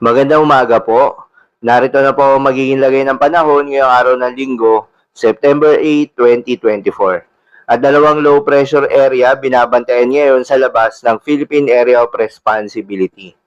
Magandang umaga po. Narito na po ang magiging lagay ng panahon ngayong araw ng Linggo, September 8, 2024. At dalawang low pressure area binabantayan ngayon sa labas ng Philippine Area of Responsibility.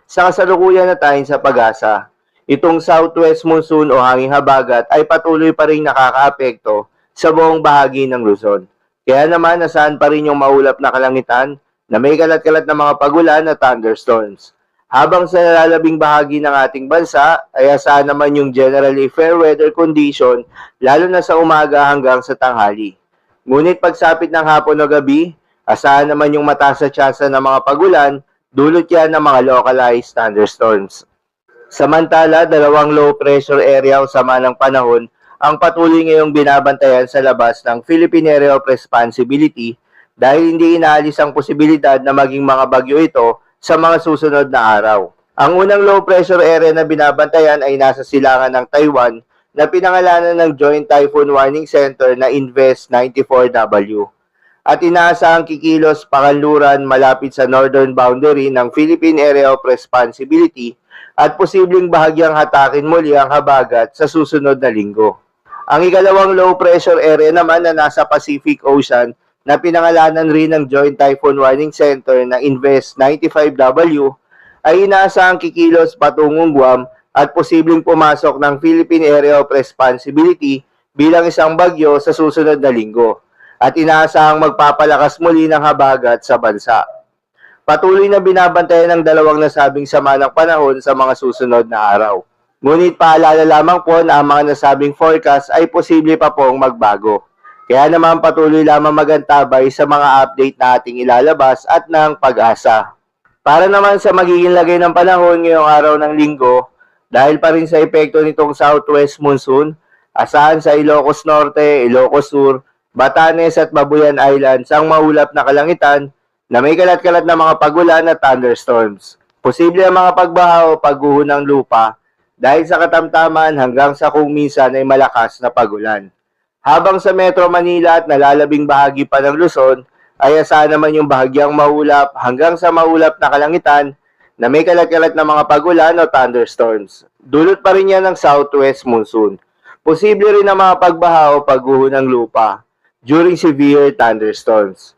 Sa kasalukuyan na tayo sa pag-asa, itong southwest monsoon o hanging habagat ay patuloy pa rin nakakaapekto sa buong bahagi ng Luzon. Kaya naman nasaan pa rin yung maulap na kalangitan na may kalat-kalat na mga pagulan at thunderstorms. Habang sa nalalabing bahagi ng ating bansa ay asahan naman yung generally fair weather condition lalo na sa umaga hanggang sa tanghali. Ngunit pagsapit ng hapon o gabi, asahan naman yung mataas na tsansa ng mga pagulan, dulot yan ng mga localized thunderstorms. Samantala, dalawang low pressure area o sama ng panahon ang patuloy ngayong binabantayan sa labas ng Philippine Area of Responsibility dahil hindi inaalis ang posibilidad na maging mga bagyo ito sa mga susunod na araw. Ang unang low pressure area na binabantayan ay nasa silangan ng Taiwan na pinangalanan ng Joint Typhoon Warning Center na Invest 94W. At inaasahang kikilos pakanluran malapit sa northern boundary ng Philippine Area of Responsibility at posibleng bahagyang hatakin muli ang habagat sa susunod na linggo. Ang ikalawang low pressure area naman na nasa Pacific Ocean na pinangalanan rin ng Joint Typhoon Warning Center na Invest 95W ay inaasahang kikilos patungong Guam at posibleng pumasok ng Philippine Area of Responsibility bilang isang bagyo sa susunod na linggo at inaasahang magpapalakas muli ng habagat sa bansa. Patuloy na binabantayan ng dalawang nasabing sama ng panahon sa mga susunod na araw. Ngunit paalala lamang po na ang mga nasabing forecast ay posible pa pong magbago. Kaya naman patuloy lamang magantabay sa mga update na ating ilalabas at ng pag-asa. Para naman sa magiging lagay ng panahon ngayong araw ng linggo, dahil pa rin sa epekto nitong southwest monsoon, asahan sa Ilocos Norte, Ilocos Sur, Batanes at Babuyan Islands ang maulap na kalangitan na may kalat-kalat na mga pagulan at thunderstorms. Posible ang mga pagbaha o pagguho ng lupa dahil sa katamtaman hanggang sa kung minsan ay malakas na pagulan. Habang sa Metro Manila at nalalabing bahagi pa ng Luzon, ay asahan naman yung bahagyang maulap hanggang sa maulap na kalangitan na may kalat-kalat na mga pagulan o thunderstorms. Dulot pa rin yan ng southwest monsoon. Posible rin ang mga pagbaha o pagguho ng lupa during severe thunderstorms.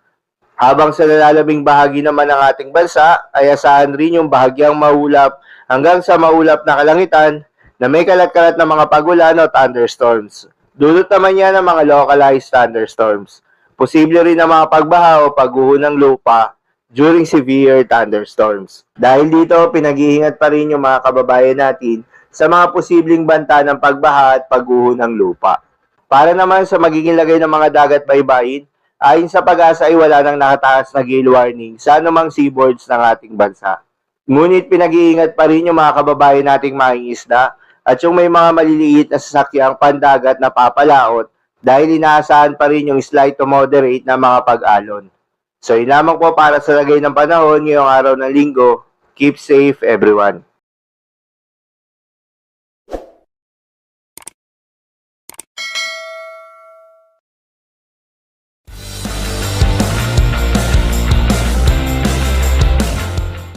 Habang sa nalalabing bahagi naman ng ating bansa, ay asahan rin yung bahagyang maulap hanggang sa maulap na kalangitan na may kalat-kalat na mga pagulan o thunderstorms. Dulot naman yan ng mga localized thunderstorms. Posible rin ang mga pagbaha o pagguho ng lupa during severe thunderstorms. Dahil dito, pinag-iingat pa rin yung mga kababayan natin sa mga posibleng banta ng pagbaha at pagguho ng lupa. Para naman sa magiging lagay ng mga dagat baybayin, ayon sa pag-asa ay wala nang nakataas na gale warning sa anumang seaboards ng ating bansa. Ngunit pinag-iingat pa rin yung mga kababayan nating mangingisda at yung may mga maliliit na sasakyang pandagat na papalaot dahil inaasahan pa rin yung slight to moderate na mga pag-alon. So yun lamang po para sa lagay ng panahon ngayong araw ng linggo. Keep safe everyone.